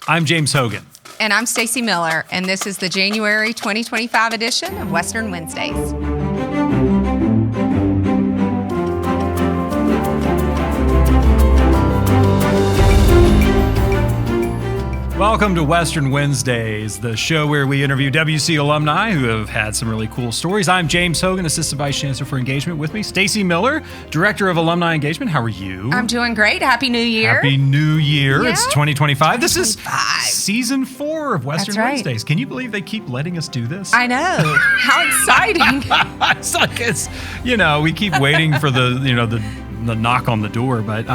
I'm James Hogan. And I'm Stacy Miller, and this is the January 2025 edition of Western Wednesdays. Welcome to Western Wednesdays, the show where we interview WC alumni who have had some really cool stories. I'm James Hogan, Assistant Vice Chancellor for Engagement. With me, Stacy Miller, Director of Alumni Engagement. How are you? I'm doing great. Happy New Year. Happy New Year. Yeah. It's 2025. This is season 4 of Western That's right. Wednesdays. Can you believe they keep letting us do this? I know. How exciting. it's we keep waiting for the knock on the door, but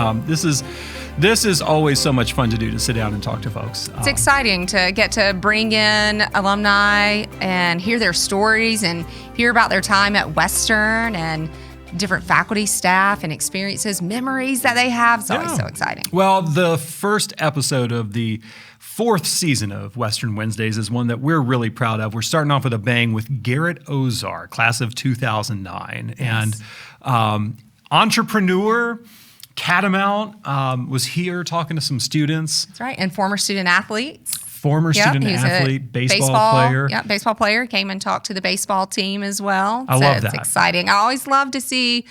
this is always so much fun to do, to sit down and talk to folks. It's exciting to get to bring in alumni and hear their stories and hear about their time at Western and different faculty, staff, and experiences, memories that they have. It's always so exciting. Well, the first episode of the 4th season of Western Wednesdays is one that we're really proud of. We're starting off with a bang with Garrett Ozar, class of 2009. Yes. And entrepreneur, Catamount, was here talking to some students. That's right. And former student athletes. Former student athlete, baseball player. Yeah, baseball player. Came and talked to the baseball team as well. I love it's that. exciting. I always love to see,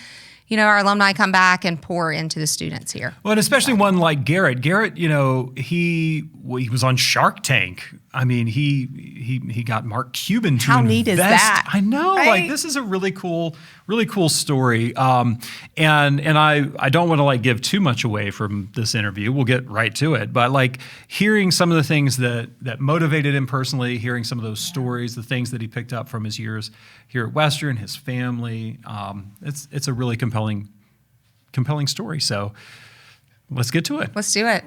our alumni come back and pour into the students here. Well, and especially one like Garrett. Garrett, he was on Shark Tank. I mean, he got Mark Cuban to How invest. neat is that? I know, Right? this is a really cool story. And I don't want to give too much away from this interview. We'll get right to it. But hearing some of the things that motivated him personally, hearing some of those stories, the things that he picked up from his years here at Western, his family, it's a really compelling story. So let's get to it. Let's do it.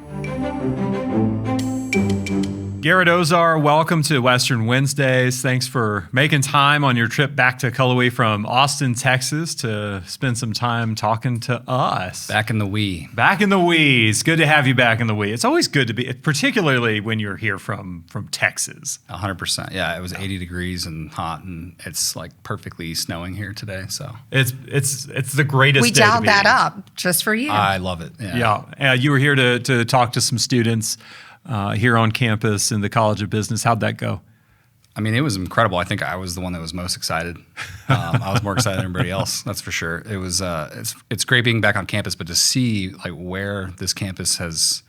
Garrett Ozar, welcome to Western Wednesdays. Thanks for making time on your trip back to Cullowhee from Austin, Texas, to spend some time talking to us. Back in the wee. Back in the wee. It's good to have you back in the wee. It's always good to be, particularly when you're here from Texas. 100%. Yeah, it was 80 degrees and hot, and it's perfectly snowing here today. So It's the greatest. We day to dialed be. that up just for you. I love it. Yeah. You were here to talk to some students here on campus in the College of Business. How'd that go? I mean, it was incredible. I think I was the one that was most excited. I was more excited than everybody else. That's for sure. It was. It's great being back on campus, but to see where this campus has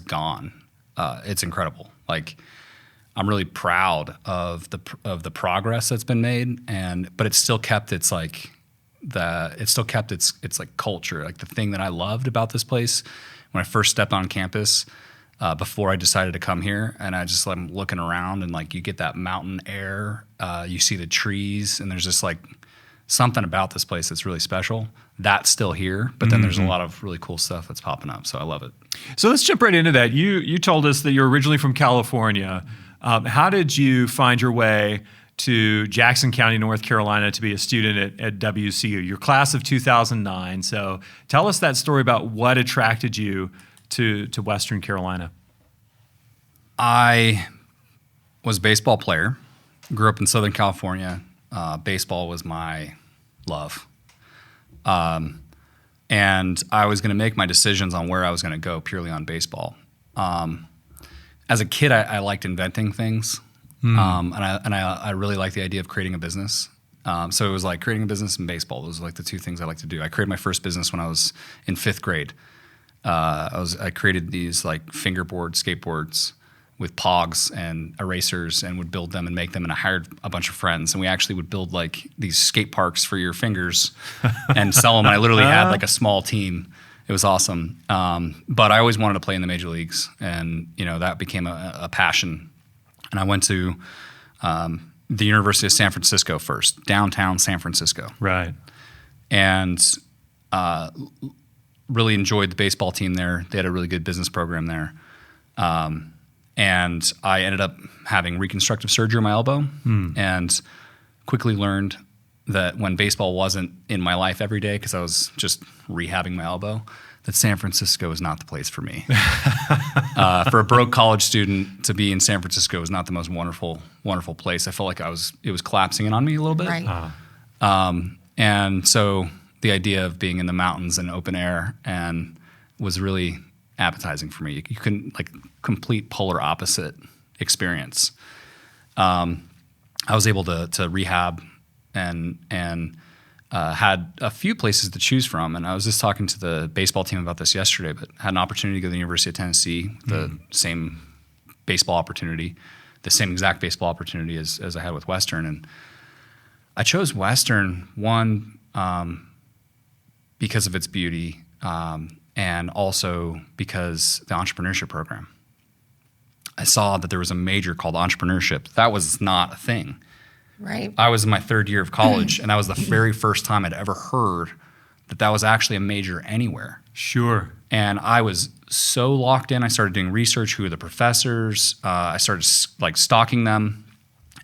gone, it's incredible. I'm really proud of the progress that's been made, but it's still kept its culture. The thing that I loved about this place when I first stepped on campus. Before I decided to come here, and I'm looking around, and you get that mountain air, you see the trees, and there's just something about this place that's really special. That's still here, but then there's a lot of really cool stuff that's popping up, so I love it. So let's jump right into that. You told us that you're originally from California. How did you find your way to Jackson County, North Carolina, to be a student at WCU? Your class of 2009. So tell us that story about what attracted you to Western Carolina. I was a baseball player, grew up in Southern California. Baseball was my love. And I was going to make my decisions on where I was going to go purely on baseball. As a kid, I liked inventing things. And I really liked the idea of creating a business. So it was creating a business and baseball. Those are the two things I like to do. I created my first business when I was in 5th grade. I created these fingerboard skateboards with pogs and erasers, and would build them and make them. And I hired a bunch of friends, and we actually would build these skate parks for your fingers and sell them. And I literally had a small team. It was awesome. But I always wanted to play in the major leagues, and that became a passion. And I went to the University of San Francisco first, downtown San Francisco. Right. And really enjoyed the baseball team there. They had a really good business program there. And I ended up having reconstructive surgery on my elbow, and quickly learned that when baseball wasn't in my life every day, because I was just rehabbing my elbow, that San Francisco is not the place for me. For a broke college student to be in San Francisco is not the most wonderful place. I felt it was collapsing in on me a little bit. Right. And so the idea of being in the mountains and open air and was really appetizing for me. You couldn't, like, complete polar opposite experience. I was able to rehab and had a few places to choose from. And I was just talking to the baseball team about this yesterday, but had an opportunity to go to the University of Tennessee, the same baseball opportunity, the same exact baseball opportunity as I had with Western. And I chose Western, one, because of its beauty, and also because the entrepreneurship program. I saw that there was a major called entrepreneurship. That was not a thing. Right. I was in my third year of college, and that was the very first time I'd ever heard that was actually a major anywhere. Sure. And I was so locked in. I started doing research. Who are the professors? I started like stalking them,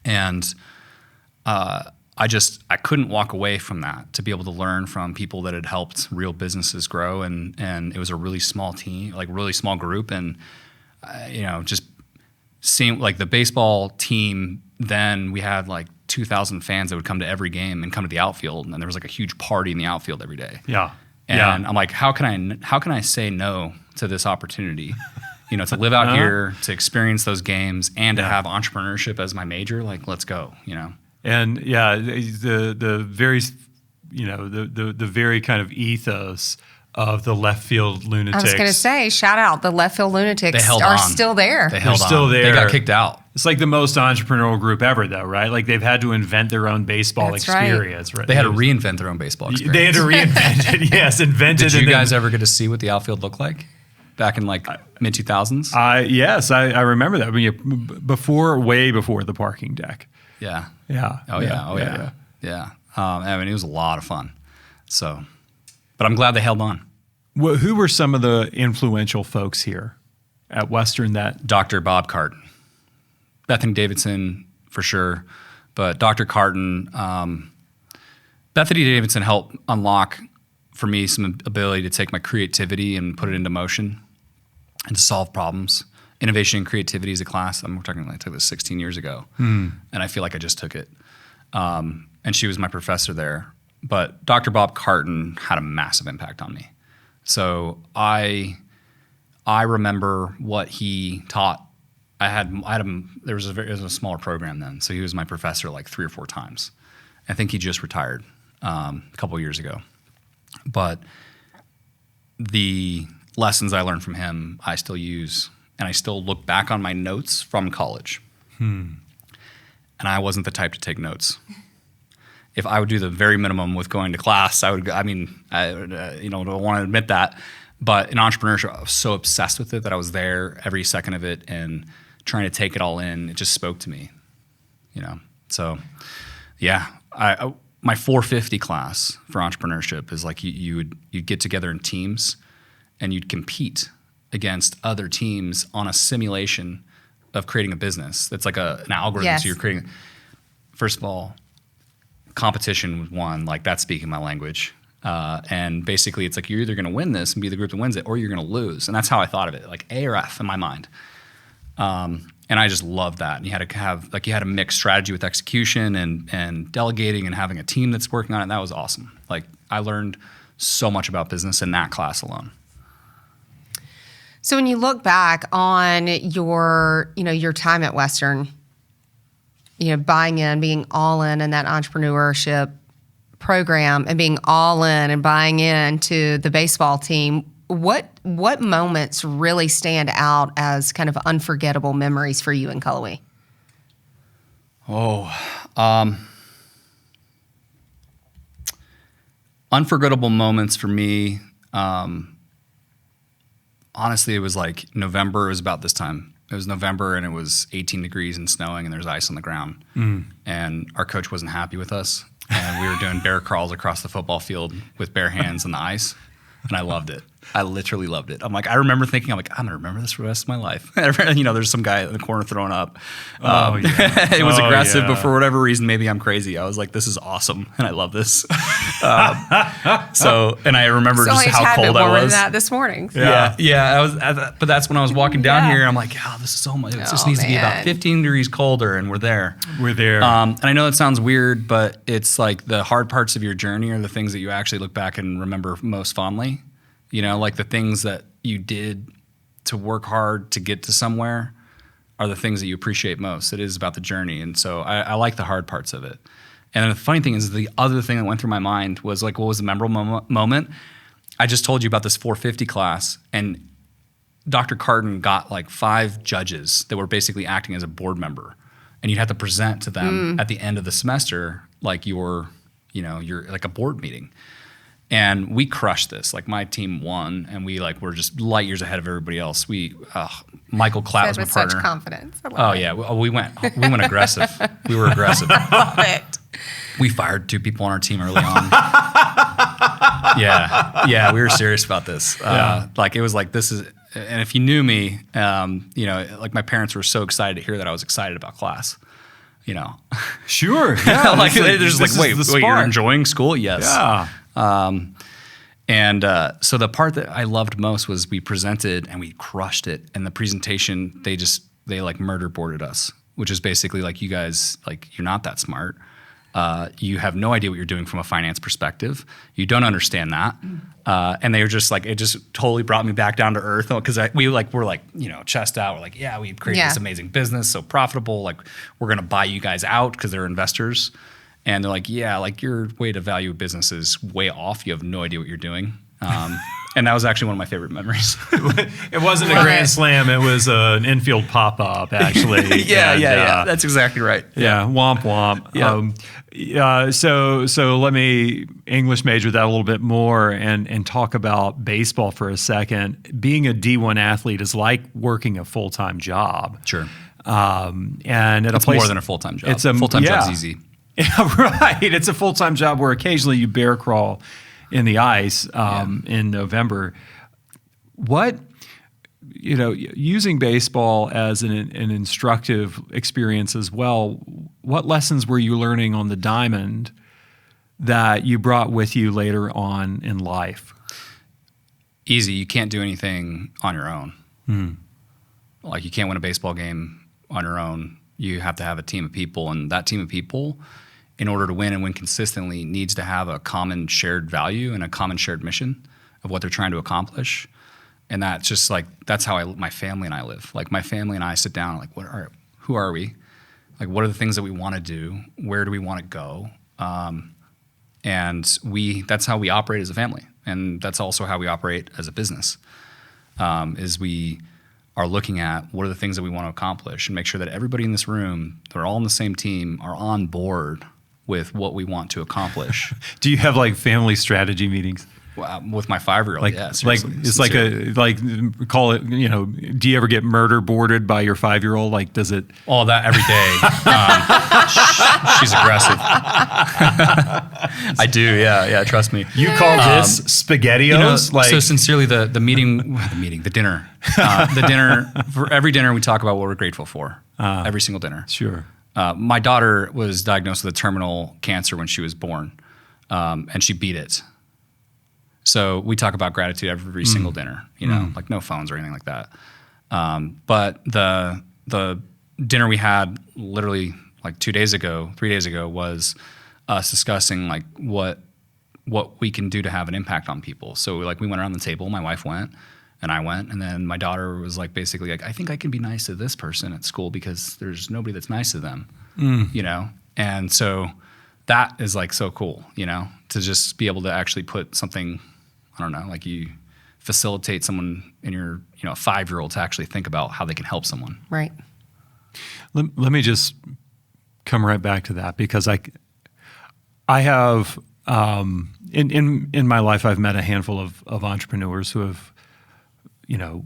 and I couldn't walk away from that to be able to learn from people that had helped real businesses grow. And it was a really small team, like really small group, and just seeing like the baseball team. Then we had like 2,000 fans that would come to every game and come to the outfield, and there was like a huge party in the outfield every day. Yeah. And I'm like, how can I say no to this opportunity? To live out here, to experience those games, and to have entrepreneurship as my major. Like, let's go. And the very, the very kind of ethos of the left field lunatics. I was going to say, shout out, the left field lunatics They held are on. still there. They held on. still there. They got kicked out. It's like the most entrepreneurial group ever, though, right? Like they've had to invent their own baseball That's right. experience. Right? They had to reinvent their own baseball experience. They had to reinvent it. Yes, invented. Did you and then- guys ever get to see what the outfield looked like back in like mid 2000s? Yes, I remember that. I mean, way before the parking deck. Yeah. Yeah. Oh yeah. I mean, it was a lot of fun. So, but I'm glad they held on. Well, who were some of the influential folks here at Western that? Dr. Bob Carton, Bethany Davidson for sure, but Dr. Carton, Bethany Davidson helped unlock for me some ability to take my creativity and put it into motion and to solve problems. Innovation and creativity is a class. I took this 16 years ago, and I feel like I just took it. And she was my professor there. But Dr. Bob Carton had a massive impact on me. So I remember what he taught. I had him. It was a smaller program then, so he was my professor like 3 or 4 times. I think he just retired a couple of years ago. But the lessons I learned from him, I still use, and I still look back on my notes from college. And I wasn't the type to take notes. If I would do the very minimum with going to class, I don't want to admit that, but in entrepreneurship, I was so obsessed with it that I was there every second of it and trying to take it all in. It just spoke to me, So, yeah, my 450 class for entrepreneurship is like you'd get together in teams and you'd compete against other teams on a simulation of creating a business. That's like an algorithm. Yes. So you're creating, first of all, competition was one, like that's speaking my language. And basically it's like you're either going to win this and be the group that wins it, or you're going to lose. And that's how I thought of it, like A or F in my mind. And I just loved that. And you had to mix strategy with execution and delegating and having a team that's working on it. And that was awesome. Like I learned so much about business in that class alone. So when you look back on your time at Western, buying in, being all in that entrepreneurship program and being all in and buying into the baseball team, what moments really stand out as kind of unforgettable memories for you in Cullowhee? Unforgettable moments for me, honestly, it was like November. It was about this time. It was November and it was 18 degrees and snowing and there's ice on the ground. And our coach wasn't happy with us. And we were doing bear crawls across the football field with bare hands on the ice. And I loved it. I literally loved it. I remember thinking, I'm going to remember this for the rest of my life. There's some guy in the corner throwing up. It was aggressive, but for whatever reason, maybe I'm crazy. I was like, this is awesome. And I love this. And I remember just how cold I was. Than that this morning. So. Yeah. But that's when I was walking down here and I'm like, this is so much. It just needs to be about 15 degrees colder and we're there. And I know that sounds weird, but it's like the hard parts of your journey are the things that you actually look back and remember most fondly. Like the things that you did to work hard to get to somewhere are the things that you appreciate most. It is about the journey. And so I like the hard parts of it. And the funny thing is, the other thing that went through my mind was like, what was the memorable moment? I just told you about this 450 class, and Dr. Carton got like 5 judges that were basically acting as a board member. And you'd have to present to them at the end of the semester like you're like a board meeting. And we crushed this. Like, my team won, and we like were just light years ahead of everybody else. Michael Klatt was my with partner. such confidence. I love Oh it. yeah, we went aggressive. We were aggressive. Love it. We fired 2 people on our team early on. Yeah, we were serious about this. Like, it was like, this is, and if you knew me, like, my parents were so excited to hear that I was excited about class. Sure. Yeah. Like, this they're is- just like, this wait, is the you're spark. enjoying school? Yes. Yeah. So the part that I loved most was we presented and we crushed it. And the presentation, they like murder boarded us, which is basically like, you guys, like, you're not that smart. You have no idea what you're doing from a finance perspective. You don't understand that. And they were just like, it just totally brought me back down to earth, because we're like, chest out. We're like, yeah, we created this amazing business, so profitable. Like, we're going to buy you guys out because they're investors. And they're like, yeah, like, your way to value a business is way off. You have no idea what you're doing. And that was actually one of my favorite memories. It wasn't a grand slam. It was an infield pop-up, actually. Yeah. That's exactly right. Yeah, womp womp. Yeah. So let me English major that a little bit more and talk about baseball for a second. Being a D1 athlete is like working a full-time job. Sure. And at It's a place more than a full-time job. It's a full-time job's easy. Yeah, right. It's a full-time job where occasionally you bear crawl in the ice in November. What, using baseball as an instructive experience as well, what lessons were you learning on the diamond that you brought with you later on in life? Easy. You can't do anything on your own. Like, you can't win a baseball game on your own. You have to have a team of people, and that team of people, in order to win and win consistently, needs to have a common shared value and a common shared mission of what they're trying to accomplish. And that's just like, that's how my family and I live. Like, my family and I sit down, like, who are we? Like, what are the things that we want to do? Where do we want to go? And that's how we operate as a family. And that's also how we operate as a business, is we are looking at what are the things that we want to accomplish and make sure that everybody in this room, they're all on the same team, are on board with what we want to accomplish. Do you have like family strategy meetings? With my 5-year-old, Like, yeah, like seriously, it's like call it, do you ever get murder boarded by your 5-year-old? Like, does it? all that every day. She's aggressive. I do, yeah, trust me. You call this SpaghettiOs? So sincerely, the dinner, for every dinner we talk about what we're grateful for. Every single dinner. Sure. My daughter was diagnosed with a terminal cancer when she was born, and she beat it. So we talk about gratitude every single dinner, like no phones or anything like that. But the dinner we had literally like 3 days ago was us discussing like what we can do to have an impact on people. So like, we went around the table, my wife went and I went, and then my daughter was like, basically like, I think I can be nice to this person at school because there's nobody that's nice to them, And so that is like so cool, to just be able to actually put something, I don't know, like, you facilitate someone in your, a 5-year-old to actually think about how they can help someone. Right. Let me just come right back to that, because I have in my life, I've met a handful of entrepreneurs who have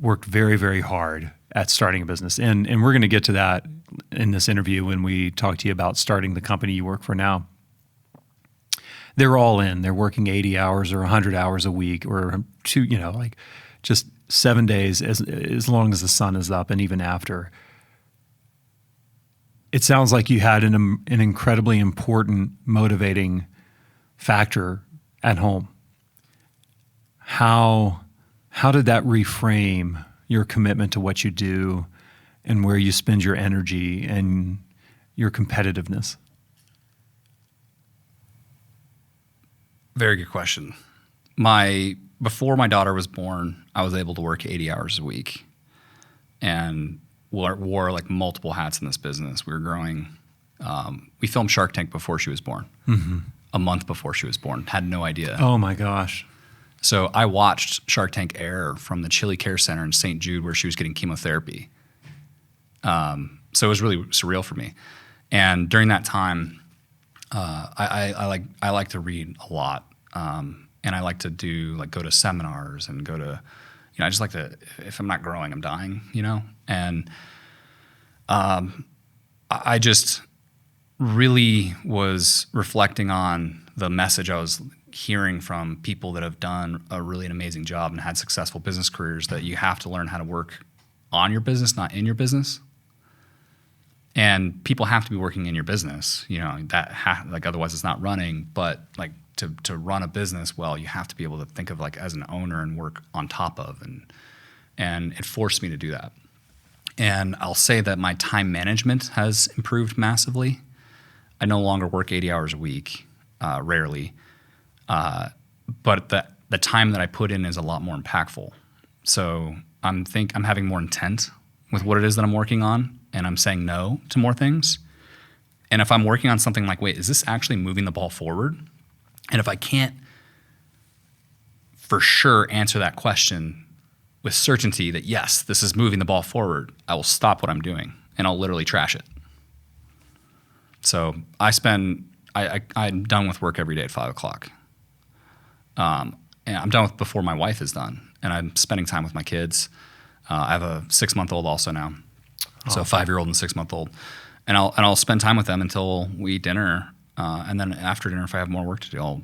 worked very, very hard at starting a business, and we're going to get to that in this interview when we talk to you about starting the company you work for now. They're all in. They're working 80 hours or 100 hours a week, or like just 7 days as long as the sun is up, and even after. It sounds like you had an incredibly important motivating factor at home. How did that reframe your commitment to what you do and where you spend your energy and your competitiveness? Very good question. Before my daughter was born, I was able to work 80 hours a week. and wore like multiple hats in this business. We were growing. We filmed Shark Tank before she was born, a month before she was born. Had no idea. Oh my gosh. So I watched Shark Tank air from the Chile Care Center in St. Jude, where she was getting chemotherapy. So it was really surreal for me. And during that time, I like to read a lot, and I like to go to seminars and go to, I just like to. If I'm not growing, I'm dying, And I just really was reflecting on the message I was hearing from people that have done a really an amazing job and had successful business careers, that you have to learn how to work on your business, not in your business. And people have to be working in your business, otherwise it's not running. But like to run a business well, you have to be able to think of like as an owner and work on top of, and it forced me to do that. And I'll say that my time management has improved massively. I no longer work 80 hours a week, rarely. But the time that I put in is a lot more impactful. So I'm having more intent with what it is that I'm working on, and I'm saying no to more things. And if I'm working on something like, wait, is this actually moving the ball forward? And if I can't for sure answer that question with certainty that yes, this is moving the ball forward, I will stop what I'm doing and I'll literally trash it. So I'm done with work every day at 5 o'clock. And I'm done with before my wife is done, and I'm spending time with my kids. I have a 6-month-old also now, so a 5-year-old and 6-month-old, and I'll spend time with them until we eat dinner, and then after dinner, if I have more work to do, I'll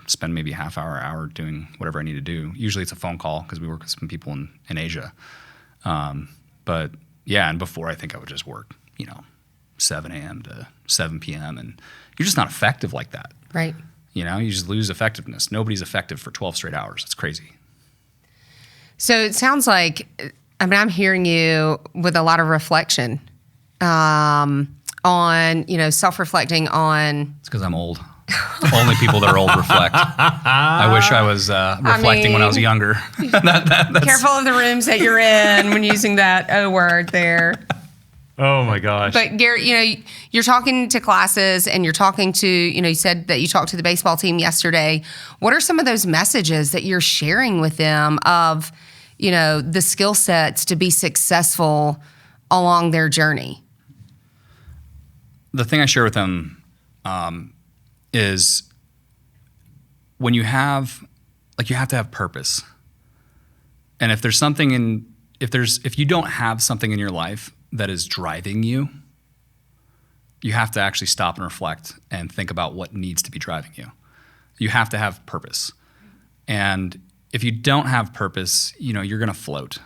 spend maybe a half hour doing whatever I need to do. Usually it's a phone call because we work with some people in Asia, but yeah, and before I think I would just work 7 a.m. to 7 p.m. and you're just not effective like that. Right. You just lose effectiveness. Nobody's effective for 12 straight hours. It's crazy. So it sounds like, I'm hearing you with a lot of reflection on, self-reflecting on. It's because I'm old. Only people that are old reflect. I wish I was reflecting when I was younger. That's careful of the rooms that you're in when using that O word there. Oh my gosh. But Garrett, you're talking to classes and you're talking to, you said that you talked to the baseball team yesterday. What are some of those messages that you're sharing with them of, the skill sets to be successful along their journey? The thing I share with them is when you have to have purpose. And if you don't have something in your life that is driving you, you have to actually stop and reflect and think about what needs to be driving you. You have to have purpose. And if you don't have purpose, you're going to float.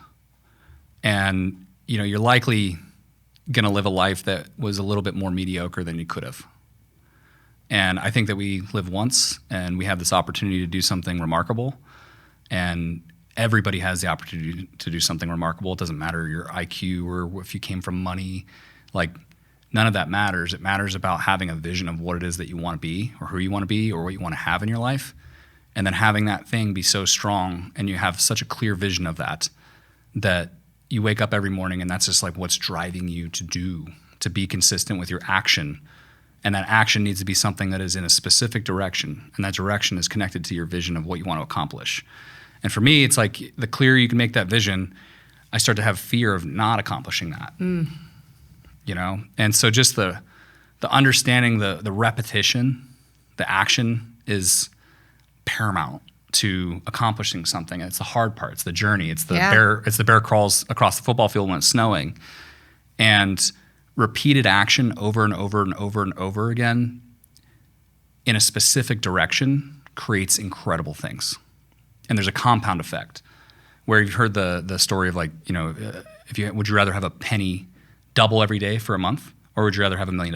And, you're likely going to live a life that was a little bit more mediocre than you could have. And I think that we live once and we have this opportunity to do something remarkable. And everybody has the opportunity to do something remarkable. It doesn't matter your IQ or if you came from money. None of that matters. It matters about having a vision of what it is that you want to be or who you want to be or what you want to have in your life. And then having that thing be so strong and you have such a clear vision of that you wake up every morning and that's just like what's driving you to be consistent with your action. And that action needs to be something that is in a specific direction. And that direction is connected to your vision of what you want to accomplish. And for me, it's like the clearer you can make that vision, I start to have fear of not accomplishing that. And so just the understanding, the repetition, the action is paramount to accomplishing something. It's the hard part. It's the journey. It's the bear crawls across the football field when it's snowing. And repeated action over and over and over and over again in a specific direction creates incredible things. And there's a compound effect where you've heard the story of would you rather have a penny double every day for a month, or would you rather have $1 million?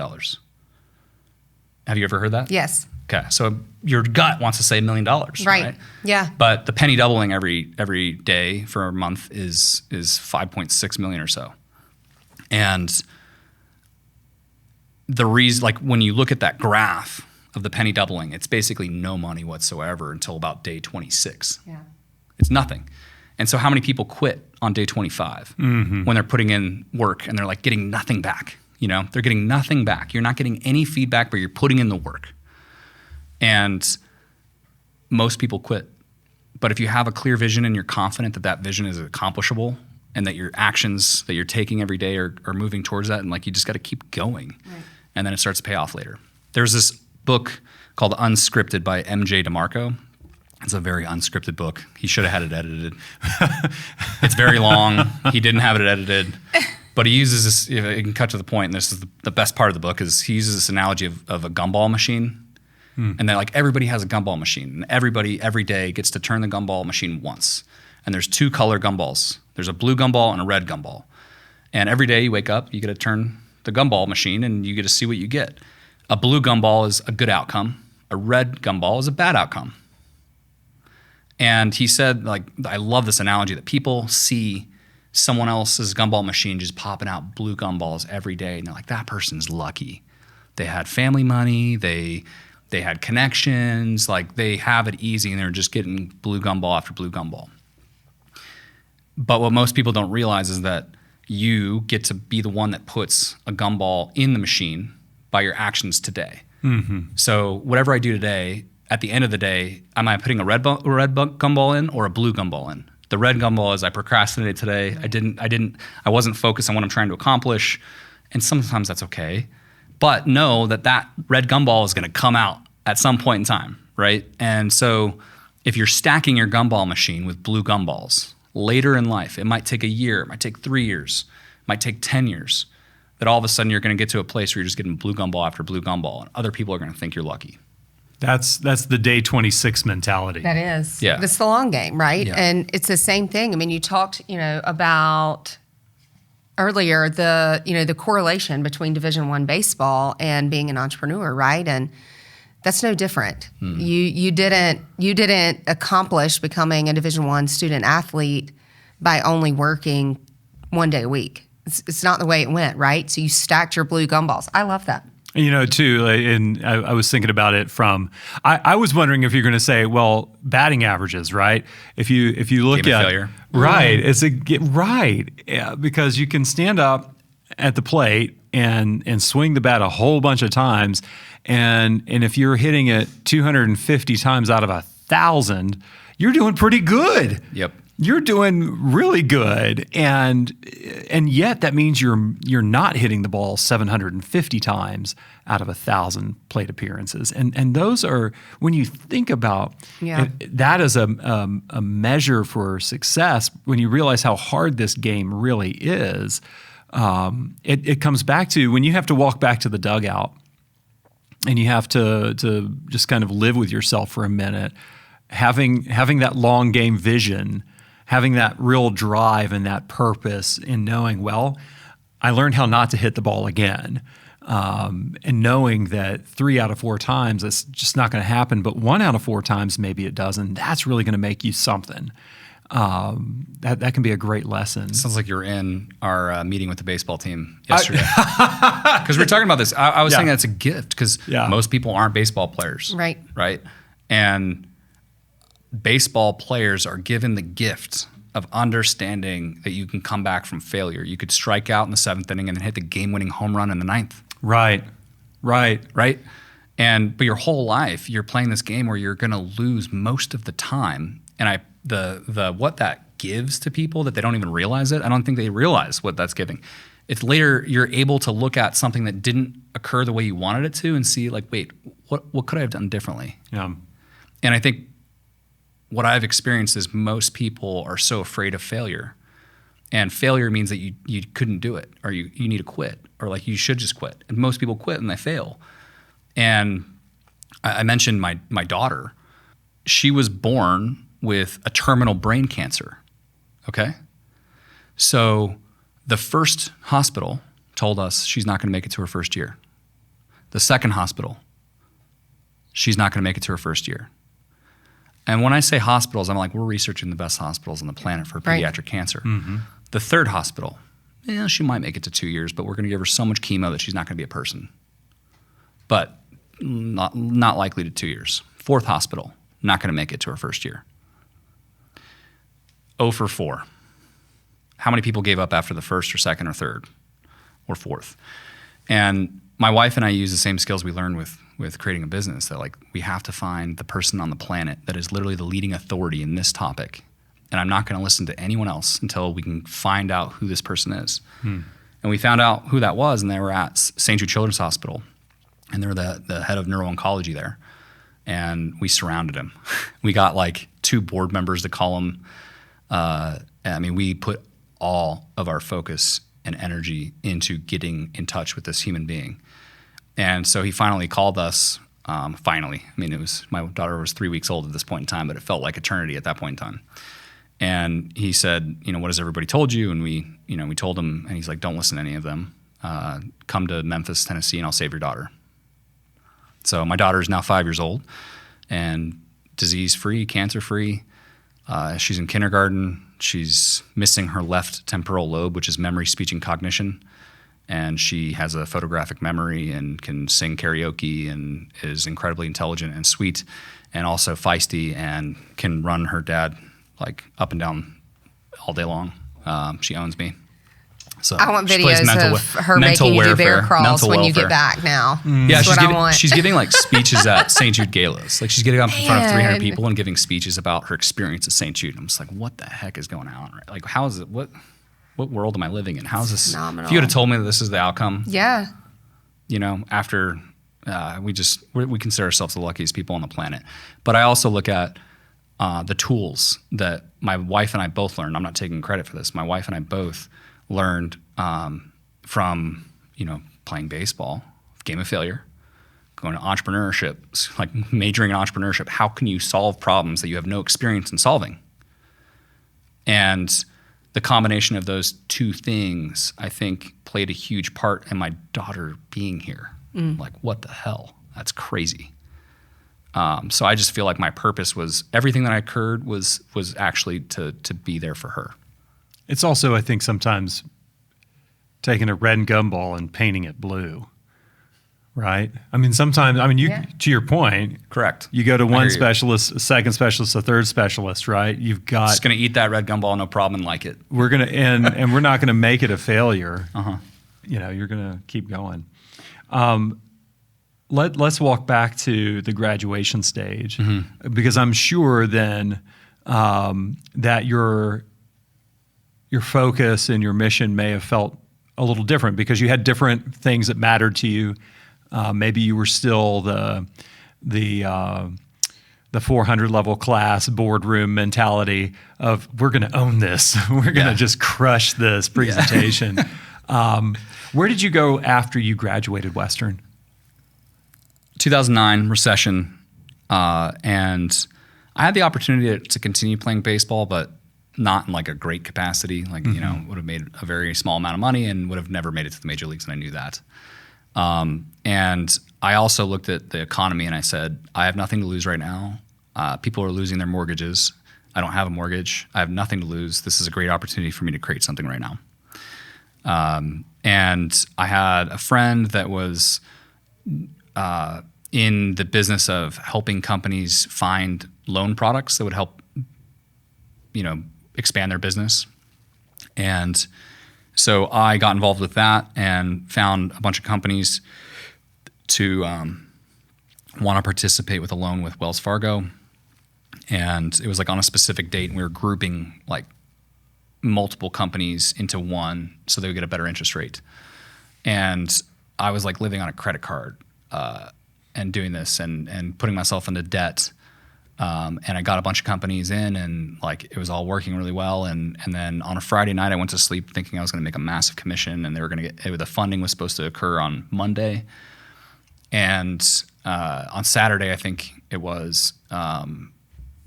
Have you ever heard that? Yes. Okay, so your gut wants to say $1 million, right? Yeah. But the penny doubling every day for a month is 5.6 million or so. And the reason, when you look at that graph of the penny doubling, it's basically no money whatsoever until about day 26. Yeah. It's nothing. And so how many people quit on day 25 when they're putting in work and they're like getting nothing back? You know, they're getting nothing back. You're not getting any feedback, but you're putting in the work. And most people quit. But if you have a clear vision and you're confident that that vision is accomplishable and that your actions that you're taking every day are moving towards that, and like you just got to keep going, and then it starts to pay off later. There's this book called Unscripted by M.J. DeMarco. It's a very unscripted book. He should have had it edited. It's very long. He didn't have it edited. But he uses this, if I can cut to the point, and this is the best part of the book, is he uses this analogy of a gumball machine. And then like everybody has a gumball machine, and everybody every day gets to turn the gumball machine once. And there's two color gumballs. There's a blue gumball and a red gumball. And every day you wake up, you get to turn the gumball machine and you get to see what you get. A blue gumball is a good outcome. A red gumball is a bad outcome. And he said, like, I love this analogy that people see someone else's gumball machine just popping out blue gumballs every day. And they're like, that person's lucky. They had family money. They had connections. Like, they have it easy, and they're just getting blue gumball after blue gumball. But what most people don't realize is that you get to be the one that puts a gumball in the machine by your actions today. So whatever I do today, at the end of the day, am I putting a red gumball in or a blue gumball in? The red gumball is I procrastinated today. I wasn't focused on what I'm trying to accomplish. And sometimes that's okay. But know that red gumball is going to come out at some point in time, right? And so if you're stacking your gumball machine with blue gumballs later in life, it might take a year, it might take 3 years, it might take 10 years, that all of a sudden you're going to get to a place where you're just getting blue gumball after blue gumball, and other people are going to think you're lucky. That's the day 26 mentality. That is. Yeah. It's the long game, right? Yeah. And it's the same thing. I mean, you talked, about earlier the correlation between Division I baseball and being an entrepreneur, right? And that's no different. You didn't accomplish becoming a Division I student athlete by only working 1 day a week. It's not the way it went, right? So you stacked your blue gumballs. I love that. Too, and I was thinking about it from, I was wondering if you're going to say, well, batting averages, right? If you look Game of at failure. Right, because you can stand up at the plate and swing the bat a whole bunch of times, and if you're hitting it 250 times out of 1,000, you're doing pretty good. Yep. You're doing really good, and yet that means you're not hitting the ball 750 times out of 1,000 plate appearances, and those are, when you think about that as a measure for success. When you realize how hard this game really is, it comes back to when you have to walk back to the dugout, and you have to just kind of live with yourself for a minute, having that long game vision. Having that real drive and that purpose in knowing, well, I learned how not to hit the ball again. And knowing that 3 out of 4 times, that's just not going to happen, but 1 out of 4 times, maybe it does, and that's really going to make you something. That can be a great lesson. Sounds like you were in our meeting with the baseball team yesterday. Because we were talking about this. I was saying that's a gift, because most people aren't baseball players. Right. Right? And baseball players are given the gift of understanding that you can come back from failure. You could strike out in the 7th inning and then hit the game-winning home run in the 9th. Right. But your whole life, you're playing this game where you're going to lose most of the time. And the what that gives to people, that they don't even realize it. I don't think they realize what that's giving. It's later you're able to look at something that didn't occur the way you wanted it to and see, like, wait, what could I have done differently? Yeah. And I think what I've experienced is most people are so afraid of failure. And failure means that you couldn't do it, or you need to quit, or like you should just quit. And most people quit and they fail. And I mentioned my daughter. She was born with a terminal brain cancer, okay? So the first hospital told us she's not going to make it to her first year. The second hospital, she's not going to make it to her first year. And when I say hospitals, I'm like, we're researching the best hospitals on the planet for pediatric cancer. Mm-hmm. The third hospital, she might make it to 2 years, but we're going to give her so much chemo that she's not going to be a person. But not likely to 2 years. Fourth hospital, not going to make it to her first year. 0 for 4. How many people gave up after the first or second or third or fourth? And my wife and I use the same skills we learned with creating a business, that like we have to find the person on the planet that is literally the leading authority in this topic. And I'm not going to listen to anyone else until we can find out who this person is. And we found out who that was, and they were at St. Jude Children's Hospital, and they were the head of neuro-oncology there. And we surrounded him. We got like 2 board members to call him. I mean, we put all of our focus and energy into getting in touch with this human being. And so he finally called us. Finally, I mean, my daughter was 3 weeks old at this point in time, but it felt like eternity at that point in time. And he said, what has everybody told you? And we told him, and he's like, don't listen to any of them. Come to Memphis, Tennessee, and I'll save your daughter. So my daughter is now 5 years old and disease-free, cancer-free. She's in kindergarten. She's missing her left temporal lobe, which is memory, speech, and cognition. And she has a photographic memory and can sing karaoke and is incredibly intelligent and sweet and also feisty and can run her dad like up and down all day long. She owns me. So I want she plays videos of her making you do bear crawls when you get back now. Yeah, That's she's giving like speeches at St. Jude galas. Like she's getting up in front of 300 people and giving speeches about her experience at St. Jude. I'm just like, what the heck is going on? Right? Like, how is it? What world am I living in? How is this? Phenomenal. If you would have told me that this is the outcome, Yeah. After we consider ourselves the luckiest people on the planet. But I also look at the tools that my wife and I both learned. I'm not taking credit for this. My wife and I both learned from playing baseball, Game of Failure, going to entrepreneurship, like majoring in entrepreneurship. How can you solve problems that you have no experience in solving? And the combination of those 2 things, I think, played a huge part in my daughter being here. Like, what the hell? That's crazy. So I just feel like my purpose was everything that I occurred was actually to be there for her. It's also, I think, sometimes taking a red gumball and painting it blue, right? I mean, sometimes, to your point, Correct. You go to I one hear you. specialist, a second specialist, a third specialist, right? You've got, Just gonna eat that red gumball, no problem, and like it. we're gonna and we're not gonna make it a failure. You're gonna keep going. Let's walk back to the graduation stage, because I'm sure then that your focus and your mission may have felt a little different because you had different things that mattered to you. Maybe you were still the 400 level class boardroom mentality of we're going to own this, we're going to just crush this presentation. Where did you go after you graduated Western? 2009 recession, and I had the opportunity to continue playing baseball, but not in like a great capacity. Like would have made a very small amount of money and would have never made it to the major leagues, and I knew that. And I also looked at the economy and I said, I have nothing to lose right now. People are losing their mortgages. I don't have a mortgage. I have nothing to lose. This is a great opportunity for me to create something right now. And I had a friend that was in the business of helping companies find loan products that would help, expand their business. And so I got involved with that and found a bunch of companies to want to participate with a loan with Wells Fargo. And it was like on a specific date, and we were grouping like multiple companies into one so they would get a better interest rate. And I was like living on a credit card and doing this and putting myself into debt. And I got a bunch of companies in, and like it was all working really well. And then on a Friday night, I went to sleep thinking I was going to make a massive commission, and they were going to get the funding was supposed to occur on Monday. And on Saturday, I think it was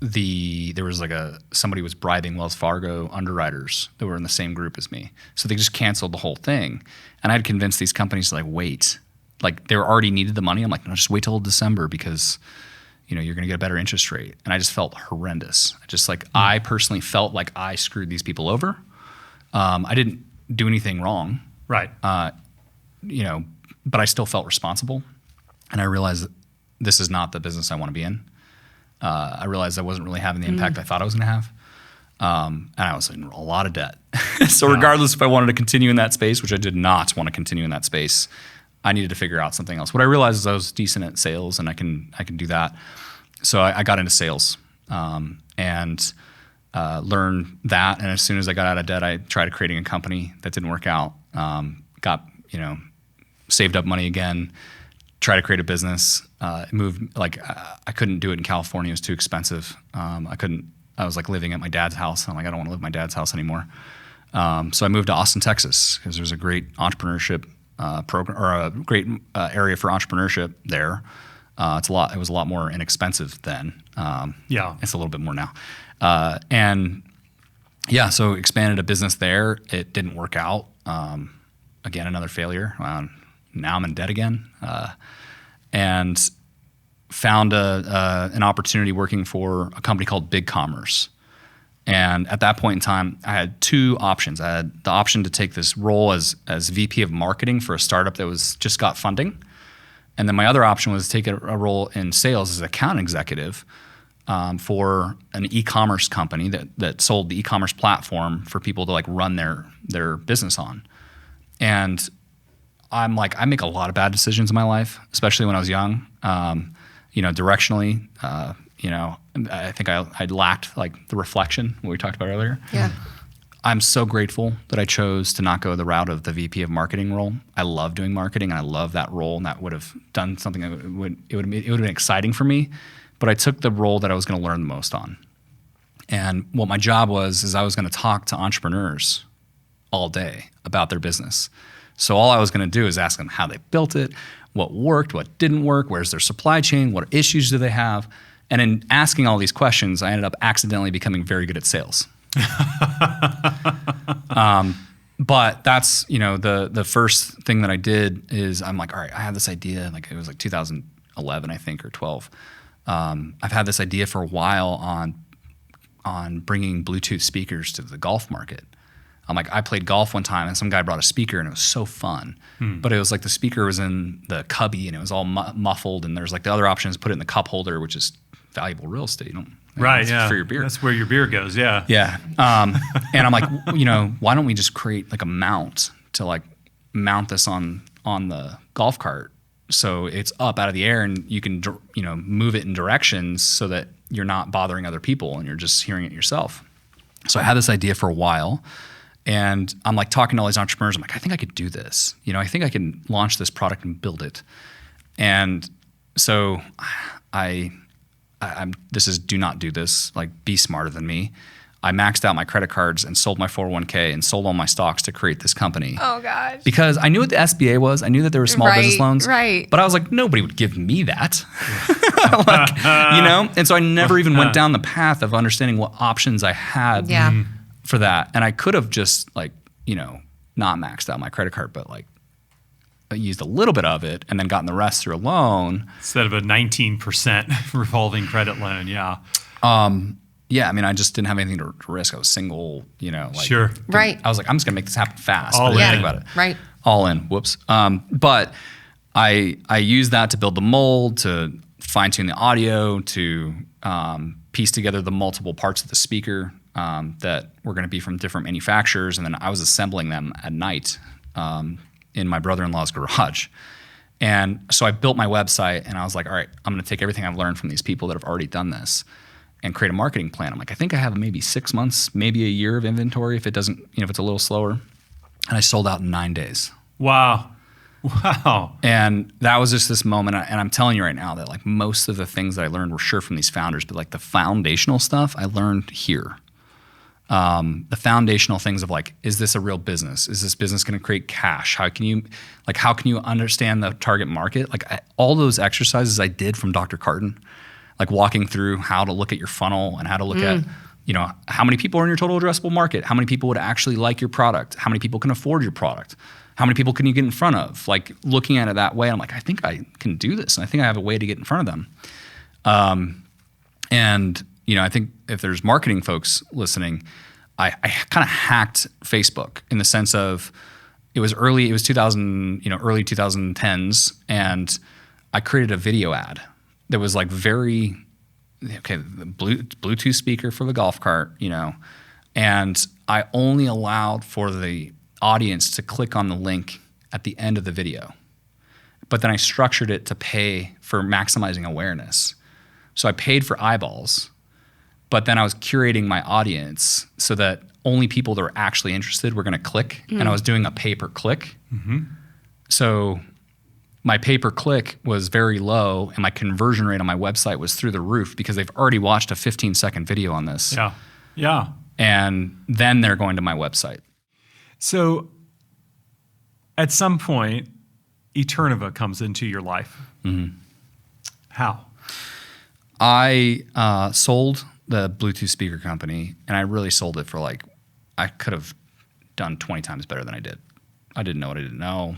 there was like somebody was bribing Wells Fargo underwriters that were in the same group as me, so they just canceled the whole thing. And I'd convinced these companies to like wait, like they already needed the money. I'm like, no, just wait till December because you're going to get a better interest rate. And I just felt horrendous. I personally felt like I screwed these people over. I didn't do anything wrong. Right. But I still felt responsible. And I realized that this is not the business I want to be in. I realized I wasn't really having the impact I thought I was going to have. And I was in a lot of debt. So regardless if I wanted to continue in that space, which I did not want to continue in that space, I needed to figure out something else. What I realized is I was decent at sales, and I can do that. So I got into sales and learned that. And as soon as I got out of debt, I tried creating a company. That didn't work out. Saved up money again, tried to create a business. Moved, I couldn't do it in California. It was too expensive. I was like living at my dad's house. I'm like, I don't want to live at my dad's house anymore. So I moved to Austin, Texas, because there's a great entrepreneurship program, or a great area for entrepreneurship there. It was a lot more inexpensive then. It's a little bit more now. So expanded a business there. It didn't work out. Again, another failure. Now I'm in debt again. And found an opportunity working for a company called BigCommerce. And at that point in time, I had two options. I had the option to take this role as VP of marketing for a startup that just got funding. And then my other option was to take a role in sales as an account executive for an e-commerce company that sold the e-commerce platform for people to run their business on. And I'm like, I make a lot of bad decisions in my life, especially when I was young. Directionally, I think I lacked the reflection, what we talked about earlier. Yeah. I'm so grateful that I chose to not go the route of the VP of marketing role. I love doing marketing, and I love that role, and that would have done something that would have been exciting for me. But I took the role that I was going to learn the most on. And what my job is I was going to talk to entrepreneurs all day about their business. So all I was going to do is ask them how they built it, what worked, what didn't work, where's their supply chain, what issues do they have. And in asking all these questions, I ended up accidentally becoming very good at sales. But that's, the first thing that I did is I'm like, all right, I have this idea. It was 2011, I think, or 12. I've had this idea for a while on bringing Bluetooth speakers to the golf market. I'm like, I played golf one time and some guy brought a speaker and it was so fun. But it was the speaker was in the cubby and it was all muffled, and there's the other option is put it in the cup holder, which is valuable real estate. You don't, for your beer. That's where your beer goes. Yeah. Yeah. And I'm like, why don't we just create a mount to mount this on the golf cart so it's up out of the air and you can move it in directions so that you're not bothering other people and you're just hearing it yourself. So I had this idea for a while. And I'm talking to all these entrepreneurs. I'm like, I think I could do this. I think I can launch this product and build it. And so I'm this is do not do this. Be smarter than me. I maxed out my credit cards and sold my 401k and sold all my stocks to create this company. Oh gosh. Because I knew what the SBA was. I knew that there were small business loans. Right. But I was like, nobody would give me that. And so I never even went down the path of understanding what options I had. Yeah. For that. And I could have just not maxed out my credit card, but I used a little bit of it and then gotten the rest through a loan. Instead of a 19% revolving credit loan. Yeah. I just didn't have anything to risk. I was single, Sure. Right. I was like, I'm just gonna make this happen fast. All but I didn't in. think about it. Right. All in. Whoops. But I used that to build the mold, to fine tune the audio, to piece together the multiple parts of the speaker that were going to be from different manufacturers. And then I was assembling them at night in my brother-in-law's garage. And so I built my website and I was like, all right, I'm going to take everything I've learned from these people that have already done this and create a marketing plan. I'm like, I think I have maybe 6 months, maybe a year of inventory if it doesn't, if it's a little slower. And I sold out in 9 days. Wow. And that was just this moment. And I'm telling you right now that most of the things that I learned were sure from these founders, but the foundational stuff I learned here. The foundational things of is this a real business? Is this business going to create cash? How can you understand the target market? All those exercises I did from Dr. Carton, walking through how to look at your funnel and how to look at, how many people are in your total addressable market? How many people would actually like your product? How many people can afford your product? How many people can you get in front of? Looking at it that way, I'm like, I think I can do this. And I think I have a way to get in front of them. I think if there's marketing folks listening, I kind of hacked Facebook in the sense of it was early 2010s, and I created a video ad that was the Bluetooth speaker for the golf cart, And I only allowed for the audience to click on the link at the end of the video. But then I structured it to pay for maximizing awareness. So I paid for eyeballs, but then I was curating my audience so that only people that were actually interested were going to click. And I was doing a pay-per-click. So my pay-per-click was very low, and my conversion rate on my website was through the roof because they've already watched a 15-second video on this. Yeah. Yeah. And then they're going to my website. So at some point, Eternova comes into your life. How? I sold the Bluetooth speaker company, and I really sold it for I could have done 20 times better than I did. I didn't know what I didn't know,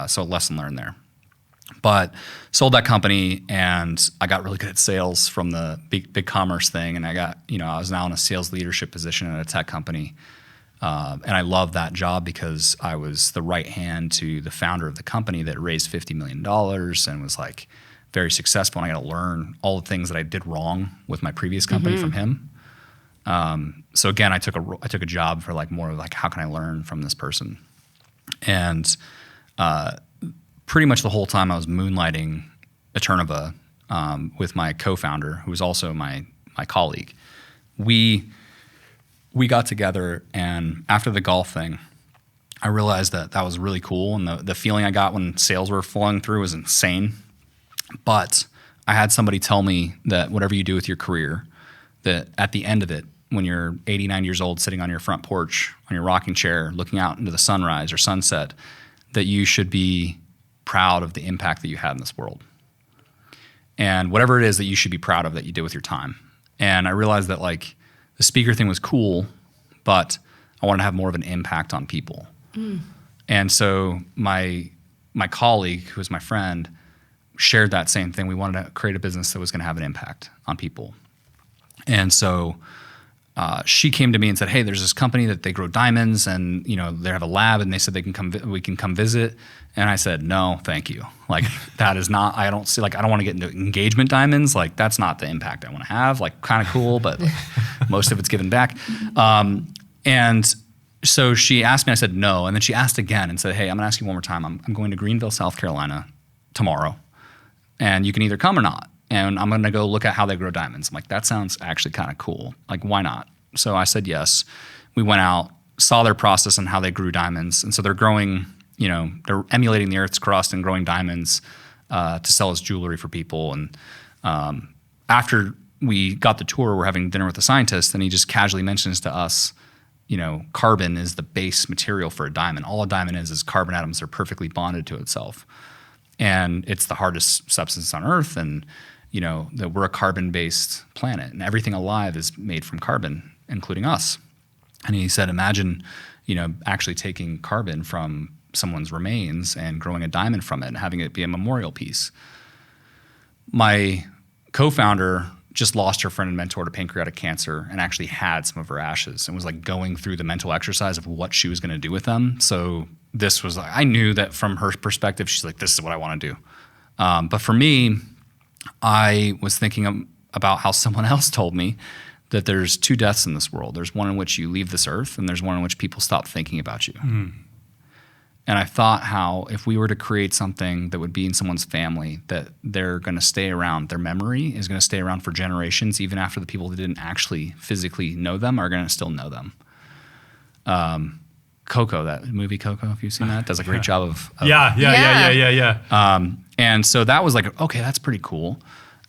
so lesson learned there. But sold that company, and I got really good at sales from the big commerce thing, and I was now in a sales leadership position at a tech company. And I loved that job because I was the right hand to the founder of the company that raised $50 million and was very successful. And I got to learn all the things that I did wrong with my previous company from him. So again, I took a job for more of how can I learn from this person? And pretty much the whole time I was moonlighting Eternova with my co-founder, who was also my colleague. We got together, and after the golf thing, I realized that was really cool, and the feeling I got when sales were flowing through was insane. But I had somebody tell me that whatever you do with your career, that at the end of it, when you're 89 years old, sitting on your front porch, on your rocking chair, looking out into the sunrise or sunset, that you should be proud of the impact that you had in this world. And whatever it is that you should be proud of that you did with your time. And I realized that the speaker thing was cool, but I wanted to have more of an impact on people. And so my colleague, who was my friend, shared that same thing. We wanted to create a business that was going to have an impact on people. And so she came to me and said, "Hey, there's this company that they grow diamonds, and they have a lab, and they said we can come visit." And I said, "No, thank you. That is not. I don't see. I don't want to get into engagement diamonds. That's not the impact I want to have. Kind of cool, but most of it's given back." And so she asked me. I said no, and then she asked again and said, "Hey, I'm going to ask you one more time. I'm going to Greenville, South Carolina tomorrow, and you can either come or not. And I'm going to go look at how they grow diamonds." I'm like, "That sounds actually kind of cool. Why not?" So I said yes. We went out, saw their process and how they grew diamonds. And so they're growing, they're emulating the Earth's crust and growing diamonds to sell as jewelry for people. And after we got the tour, we're having dinner with a scientist, and he just casually mentions to us, carbon is the base material for a diamond. All a diamond is carbon atoms are perfectly bonded to itself. And it's the hardest substance on Earth, and that we're a carbon-based planet, and everything alive is made from carbon, including us. And he said, imagine, actually taking carbon from someone's remains and growing a diamond from it and having it be a memorial piece. My co-founder just lost her friend and mentor to pancreatic cancer and actually had some of her ashes and was going through the mental exercise of what she was going to do with them. So this was, I knew that from her perspective, she's like, this is what I want to do. But for me, I was thinking about how someone else told me that there's two deaths in this world. There's one in which you leave this earth, and there's one in which people stop thinking about you. And I thought how if we were to create something that would be in someone's family, that they're going to stay around, their memory is going to stay around for generations, even after the people that didn't actually physically know them are going to still know them. Coco, that movie Coco, if you've seen that, does a great job of Yeah. And so that was okay, that's pretty cool.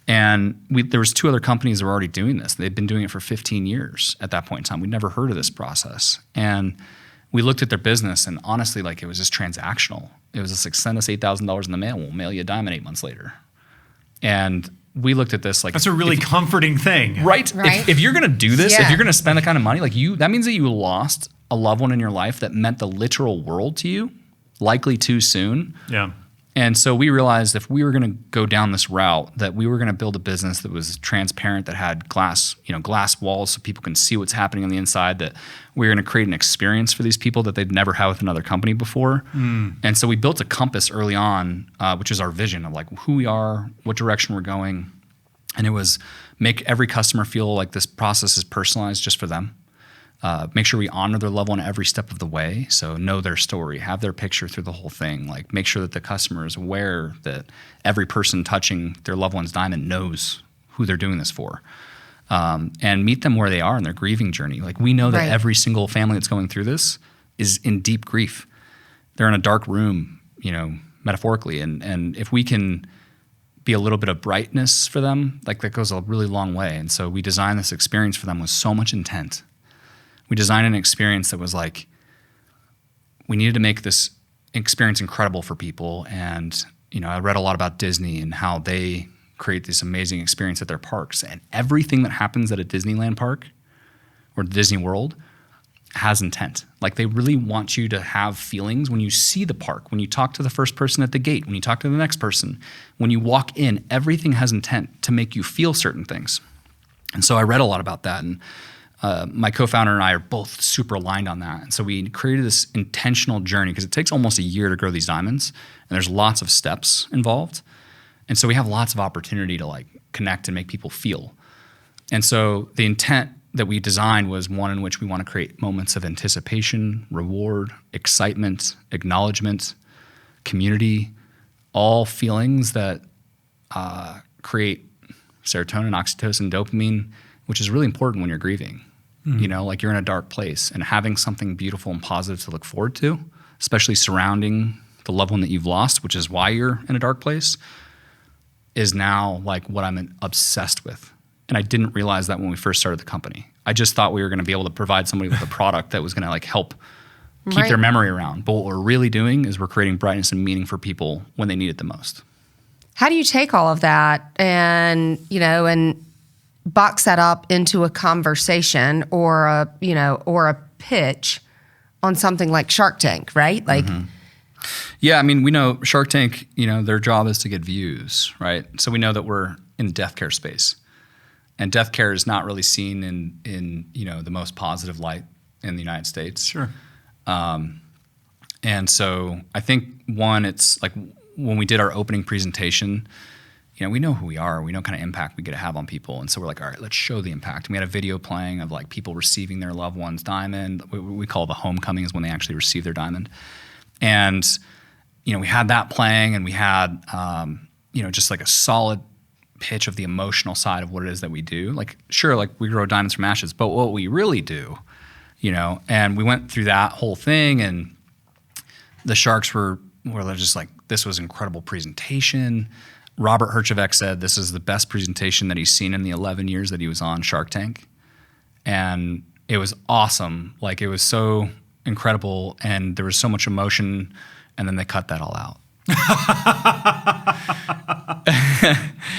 And there was two other companies that were already doing this. They'd been doing it for 15 years at that point in time. We'd never heard of this process. And we looked at their business, and honestly, it was just transactional. It was just send us $8,000 in the mail, we'll mail you a diamond 8 months later. And we looked at this that's a really comforting thing. Right? If you're going to do this, if you're going to spend that kind of money, that means that you lost a loved one in your life that meant the literal world to you, likely too soon. Yeah. And so we realized if we were going to go down this route, that we were going to build a business that was transparent, that had glass walls so people can see what's happening on the inside, that we were going to create an experience for these people that they'd never had with another company before. And so we built a compass early on, which is our vision of who we are, what direction we're going. And it was make every customer feel like this process is personalized just for them. Make sure we honor their loved one every step of the way. So know their story, have their picture through the whole thing. Like make sure that the customer is aware that every person touching their loved one's diamond knows who they're doing this for. And meet them where they are in their grieving journey. Like we know that Right. every single family that's going through this is in deep grief. They're in a dark room, metaphorically. And if we can be a little bit of brightness for them, like that goes a really long way. And so we designed this experience for them with so much intent. We designed an experience that was like, we needed to make this experience incredible for people. And, I read a lot about Disney and how they create this amazing experience at their parks. And everything that happens at a Disneyland park or Disney World has intent. Like they really want you to have feelings when you see the park, when you talk to the first person at the gate, when you talk to the next person, when you walk in, everything has intent to make you feel certain things. And so I read a lot about that. And my co-founder and I are both super aligned on that. And so we created this intentional journey because it takes almost a year to grow these diamonds and there's lots of steps involved. And so we have lots of opportunity to like connect and make people feel. And so the intent that we designed was one in which we want to create moments of anticipation, reward, excitement, acknowledgement, community, all feelings that create serotonin, oxytocin, dopamine, which is really important when you're grieving. Like you're in a dark place and having something beautiful and positive to look forward to, especially surrounding the loved one that you've lost, which is why you're in a dark place, is now like what I'm obsessed with. And I didn't realize that when we first started the company. I just thought we were going to be able to provide somebody with a product that was going to like help keep Right. their memory around. But what we're really doing is we're creating brightness and meaning for people when they need it the most. How do you take all of that and, and box that up into a conversation or a pitch on something like Shark Tank, right? Like, Yeah, I mean, we know Shark Tank, their job is to get views, right? So we know that we're in the death care space. And death care is not really seen in the most positive light in the United States. Sure. And so I think one, it's like when we did our opening presentation, we know who we are. We know kind of impact we get to have on people. And so we're like, all right, let's show the impact. And we had a video playing of like people receiving their loved one's diamond. We call the homecoming is when they actually receive their diamond. And, we had that playing and we had, just like a solid pitch of the emotional side of what it is that we do. Like, sure, like we grow diamonds from ashes, but what we really do, and we went through that whole thing and the Sharks were just like, this was an incredible presentation. Robert Herjavec said this is the best presentation that he's seen in the 11 years that he was on Shark Tank. And it was awesome. Like it was so incredible and there was so much emotion and then they cut that all out.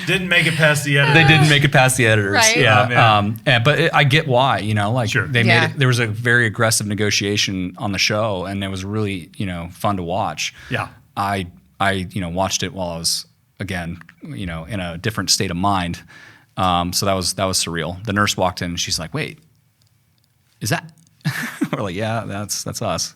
Didn't make it past the editor. They didn't make it past the editors. Right. Yeah. But I get why, like Sure. they Yeah. made it, there was a very aggressive negotiation on the show and it was really, fun to watch. Yeah. I watched it while I was, again, in a different state of mind. So that was surreal. The nurse walked in and she's like, wait, is that? We're like, yeah, that's us.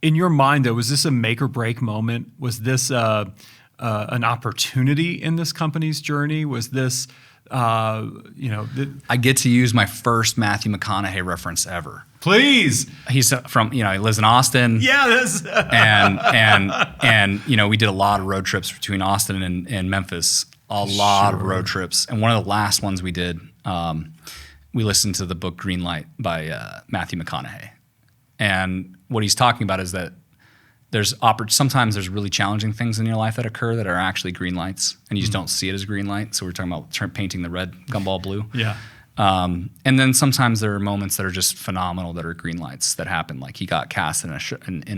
In your mind, though, was this a make or break moment? Was this an opportunity in this company's journey? Was this, I get to use my first Matthew McConaughey reference ever. please? He's from, he lives in Austin. Yeah, this. And we did a lot of road trips between Austin and Memphis. A lot of road trips. And one of the last ones we did, we listened to the book Green Light by Matthew McConaughey. And what he's talking about is that sometimes there's really challenging things in your life that occur that are actually green lights, and you just don't see it as green light. So we're talking about painting the red gumball blue. Yeah. And then sometimes there are moments that are just phenomenal that are green lights that happen. Like he got cast in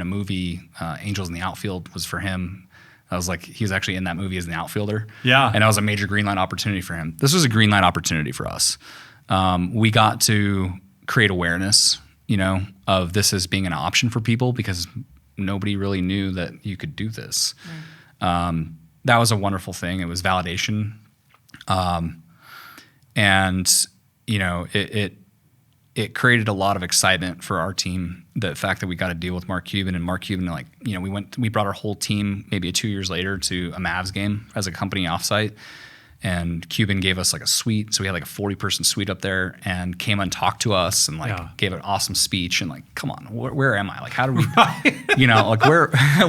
a movie, Angels in the Outfield was for him. I was like, he was actually in that movie as an outfielder. Yeah. And that was a major green light opportunity for him. This was a green light opportunity for us. We got to create awareness, of this as being an option for people because nobody really knew that you could do this. Right. That was a wonderful thing. It was validation. And it created a lot of excitement for our team. The fact that we got to deal with Mark Cuban and Mark Cuban, we brought our whole team maybe 2 years later to a Mavs game as a company offsite. and Cuban gave us like a suite. So we had like a 40-person suite up there, and came and talked to us and like gave an awesome speech. And like, come on, where am I? Like, how do we, like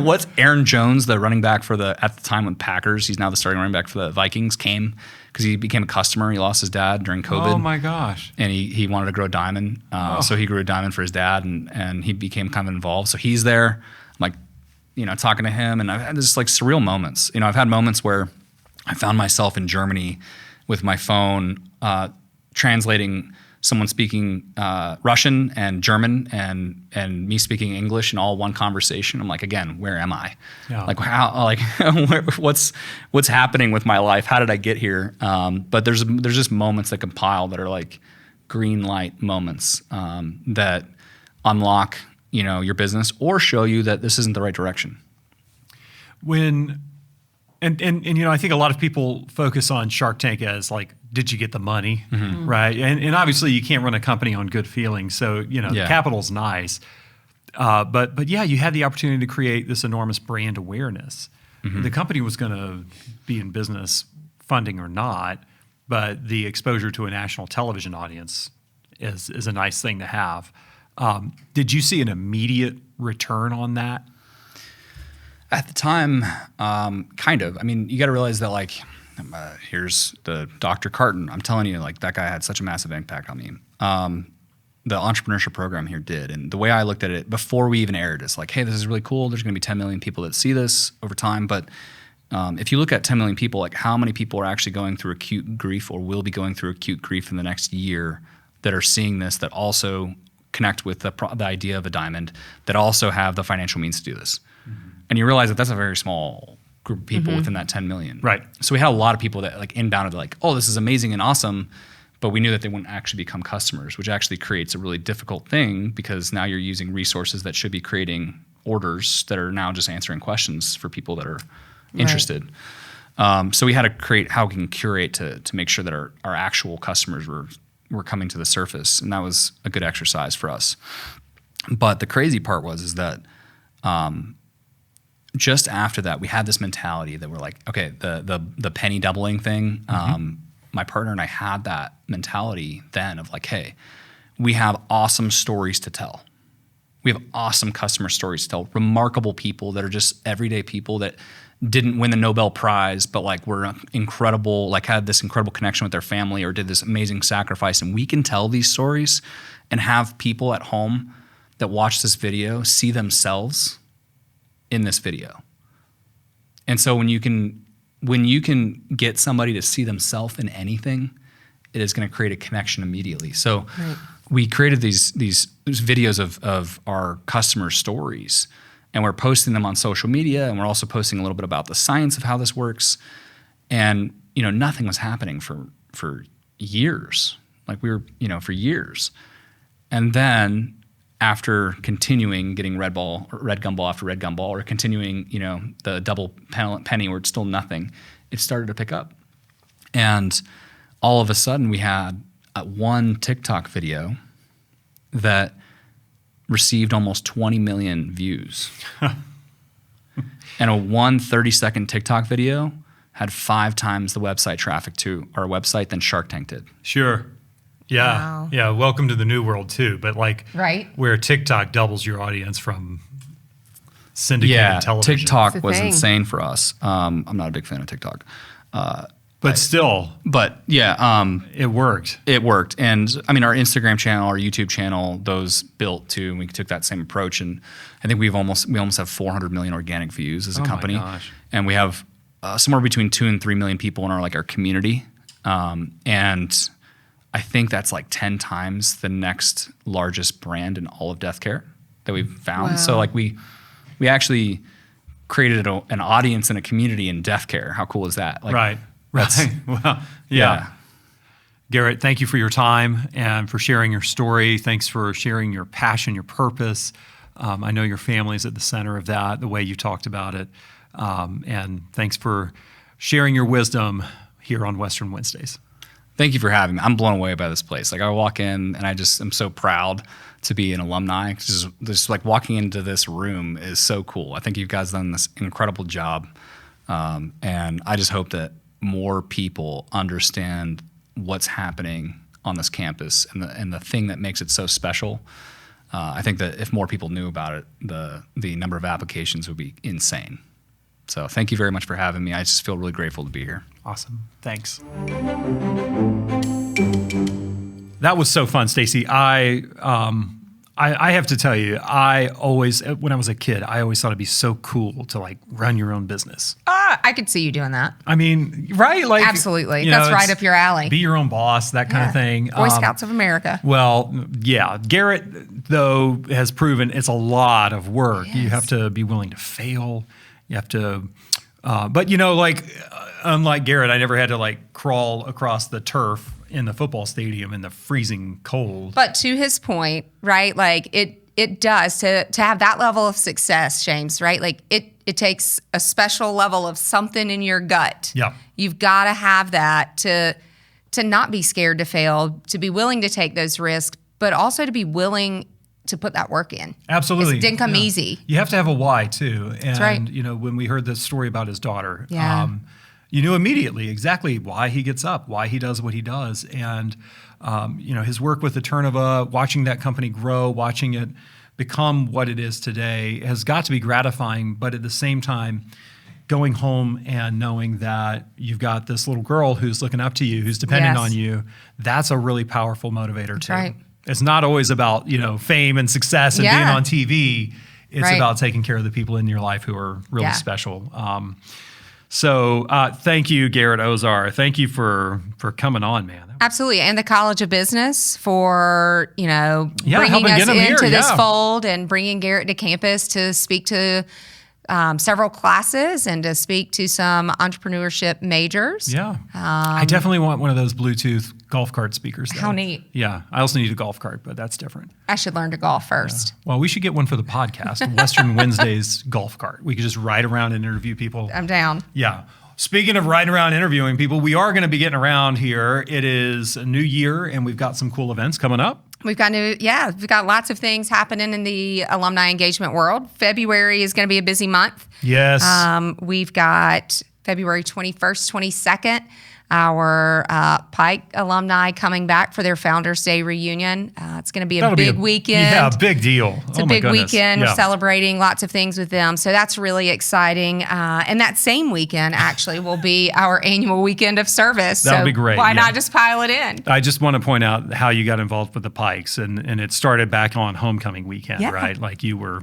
what's Aaron Jones, the running back for at the time with Packers, he's now the starting running back for the Vikings, came because he became a customer. He lost his dad during COVID. Oh my gosh. And he wanted to grow a diamond. So he grew a diamond for his dad, and he became kind of involved. So he's there. I'm like, talking to him, and I've had this like surreal moments. I've had moments where I found myself in Germany with my phone translating someone speaking Russian and German and me speaking English in all one conversation. I'm like, again, where am I? Yeah. Like how? Like what's happening with my life? How did I get here? But there's just moments that compile that are like green light moments that unlock your business or show you that this isn't the right direction. And I think a lot of people focus on Shark Tank as like, did you get the money, right? And obviously you can't run a company on good feelings. So the capital's nice, but yeah, you had the opportunity to create this enormous brand awareness. The company was going to be in business, funding or not, but the exposure to a national television audience is a nice thing to have. Did you see an immediate return on that? At the time, kind of. I mean, you got to realize that like, here's the Dr. Carton. I'm telling you, like that guy had such a massive impact on me. The entrepreneurship program here did. And the way I looked at it before we even aired is like, hey, this is really cool. There's going to be 10 million people that see this over time. But if you look at 10 million people, like how many people are actually going through acute grief or will be going through acute grief in the next year that are seeing this, that also connect with the idea of a diamond, that also have the financial means to do this. And you realize that that's a very small group of people within that 10 million. Right. So we had a lot of people that like inbounded like, oh, this is amazing and awesome, but we knew that they wouldn't actually become customers, which actually creates a really difficult thing because now you're using resources that should be creating orders that are now just answering questions for people that are interested. So we had to create how we can curate to make sure that our actual customers were coming to the surface, and that was a good exercise for us. But the crazy part is that just after that, we had this mentality that we're like, okay, the penny doubling thing. My partner and I had that mentality then of like, hey, we have awesome stories to tell. We have awesome customer stories to tell. Remarkable people that are just everyday people that didn't win the Nobel Prize, but like were incredible, like had this incredible connection with their family or did this amazing sacrifice. And we can tell these stories and have people at home that watch this video see themselves in this video. And so when you can get somebody to see themselves in anything, it is going to create a connection immediately. So we created these videos of our customer stories, and we're posting them on social media, and we're also posting a little bit about the science of how this works. And nothing was happening for years. Like we were, for years. And then after continuing getting red gumball after red gumball, or continuing, the double penny where it's still nothing, it started to pick up. And all of a sudden we had one TikTok video that received almost 20 million views. And a 30-second TikTok video had 5 times the website traffic to our website than Shark Tank did. Sure. Yeah. Wow. Yeah. Welcome to the new world too. But like where TikTok doubles your audience from syndicated television. TikTok was insane for us. I'm not a big fan of TikTok. But still. But yeah. It worked. It worked. And I mean, our Instagram channel, our YouTube channel, those built too. And we took that same approach. And I think we almost have 400 million organic views as a company. My gosh. And we have somewhere between 2 and 3 million people in our community. And I think that's like 10 times the next largest brand in all of death care that we've found. Wow. So like we actually created an audience and a community in death care. How cool is that? Like, right. Well, yeah. Garrett, thank you for your time and for sharing your story. Thanks for sharing your passion, your purpose. I know your family is at the center of that, the way you talked about it. And thanks for sharing your wisdom here on Western Wednesdays. Thank you for having me. I'm blown away by this place. Like I walk in and I just am so proud to be an alumni. Just like walking into this room is so cool. I think you guys done this incredible job. And I just hope that more people understand what's happening on this campus and the thing that makes it so special. I think that if more people knew about it, the number of applications would be insane. So thank you very much for having me. I just feel really grateful to be here. Awesome. Thanks. That was so fun, Stacy. I have to tell you, I always, when I was a kid, I always thought it'd be so cool to like run your own business. I could see you doing that. I mean, right? Like Absolutely. you know, That's right it's up your alley. Be your own boss, that kind of thing. Boy Scouts of America. Well, yeah. Garrett, though, has proven it's a lot of work. You have to be willing to fail. You have to, but you know, like unlike Garrett, I never had to like crawl across the turf in the football stadium in the freezing cold. But to his point, right? Like it does to have that level of success, James, right? Like it takes a special level of something in your gut. Yeah. You've got to have that to not be scared to fail, to be willing to take those risks, but also to be willing to put that work in. Absolutely. It didn't come easy. You have to have a why too. And That's right. you know, when we heard the story about his daughter, Yeah. You knew immediately exactly why he gets up, why he does what he does. And, you know, his work with Eternova, watching that company grow, watching it become what it is today has got to be gratifying. But at the same time, going home and knowing that you've got this little girl who's looking up to you, who's depending Yes. on you, that's a really powerful motivator too. right. It's not always about, you know, fame and success and being Yeah. on TV. It's Right. about taking care of the people in your life who are really Yeah. special. So thank you, Garrett Ozar. Thank you for coming on, man. Absolutely. And the College of Business for, you know, Yeah, bringing helping us get 'em here, into this yeah. fold and bringing Garrett to campus to speak to several classes and to speak to some entrepreneurship majors. Yeah. I definitely want one of those Bluetooth golf cart speakers. Though. How neat. Yeah. I also need a golf cart, but that's different. I should learn to golf first. Well, we should get one for the podcast, Western Wednesdays golf cart. We could just ride around and interview people. I'm down. Yeah. Speaking of riding around interviewing people, we are going to be getting around here. It is a new year, and we've got some cool events coming up. We've got lots of things happening in the alumni engagement world. February is going to be a busy month. Yes. We've got February 21st, 22nd, our Pike alumni coming back for their Founders Day reunion. It's going to be a That'll big be weekend. Yeah, big deal. It's a big weekend. Yeah. We're celebrating lots of things with them. So that's really exciting. And that same weekend, actually, will be our annual weekend of service. That'll so be great, Why yeah. not just pile it in? I just want to point out how you got involved with the Pikes, and it started back on homecoming weekend, Yeah. right? Like you were,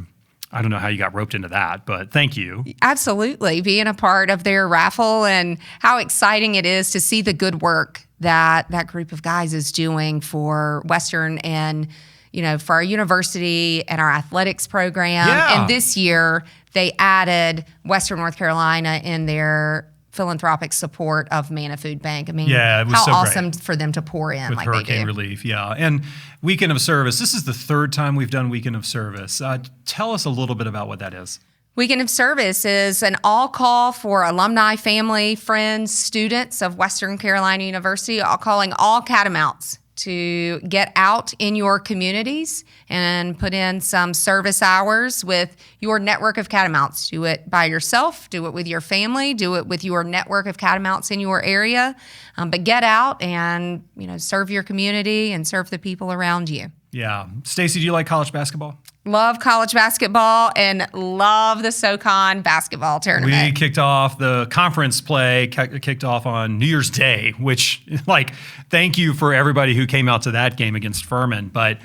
I don't know how you got roped into that, but thank you. Absolutely. Being a part of their raffle and how exciting it is to see the good work that that group of guys is doing for Western and, you know, for our university and our athletics program. Yeah. And this year they added Western North Carolina in their philanthropic support of Manna Food Bank. I mean, Yeah, it was how so great. awesome for them to pour in With like they hurricane do. relief, yeah. And Weekend of Service, this is the third time we've done Weekend of Service. Tell us a little bit about what that is. Weekend of Service is an all call for alumni, family, friends, students of Western Carolina University, all calling all Catamounts to get out in your communities and put in some service hours with your network of Catamounts. Do it by yourself, do it with your family, do it with your network of Catamounts in your area, but get out and, you know, serve your community and serve the people around you. Yeah. Stacy, do you like college basketball? Love college basketball and love the SoCon basketball tournament. We kicked off the conference play, kicked off on New Year's Day, which, like, thank you for everybody who came out to that game against Furman. But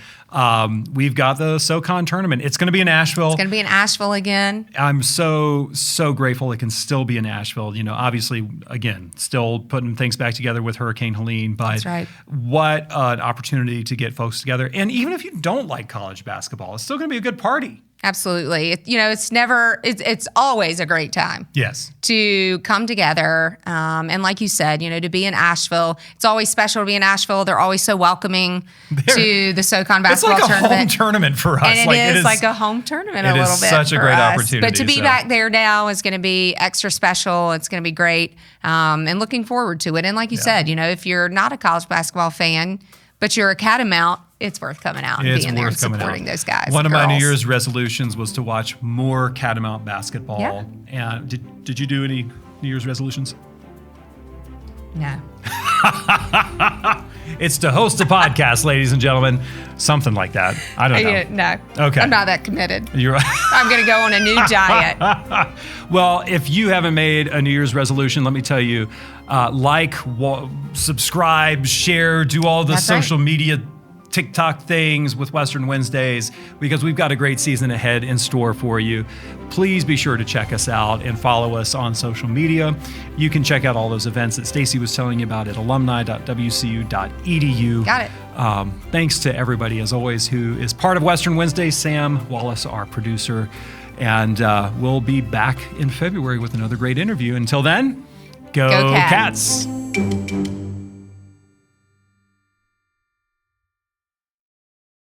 we've got the SoCon tournament. It's going to be in Asheville. It's going to be in Asheville again. I'm so grateful it can still be in Asheville. You know, obviously, again, still putting things back together with Hurricane Helene. But That's right. What an opportunity to get folks together. And even if you don't like college basketball, it's still going to be a good party. Absolutely. It's always a great time Yes. to come together. And like you said, you know, to be in Asheville, it's always special to be in Asheville. They're always so welcoming to the SoCon basketball It's like a tournament. home tournament for us. And it is like a home tournament a it little is bit. such a for great us. opportunity, But to be so. back there now is going to be extra special. It's going to be great. And looking forward to it. And like you said, you know, if you're not a college basketball fan, but you're a Catamount, it's worth coming out and It's being there and worth coming supporting out. those guys. One of my New girls. Year's resolutions was to watch more Catamount basketball. Yeah. And did you do any New Year's resolutions? No. It's to host a podcast, ladies and gentlemen. Something like that. I don't know. No. Okay. I'm not that committed. You're right. I'm going to go on a new diet. Well, if you haven't made a New Year's resolution, let me tell you, subscribe, share, do all the That's right. social media TikTok things with Western Wednesdays, because we've got a great season ahead in store for you. Please be sure to check us out and follow us on social media. You can check out all those events that Stacy was telling you about at alumni.wcu.edu. Got it. Thanks to everybody, as always, who is part of Western Wednesday. Sam Wallace, our producer. And we'll be back in February with another great interview. Until then, go Cats. Cats.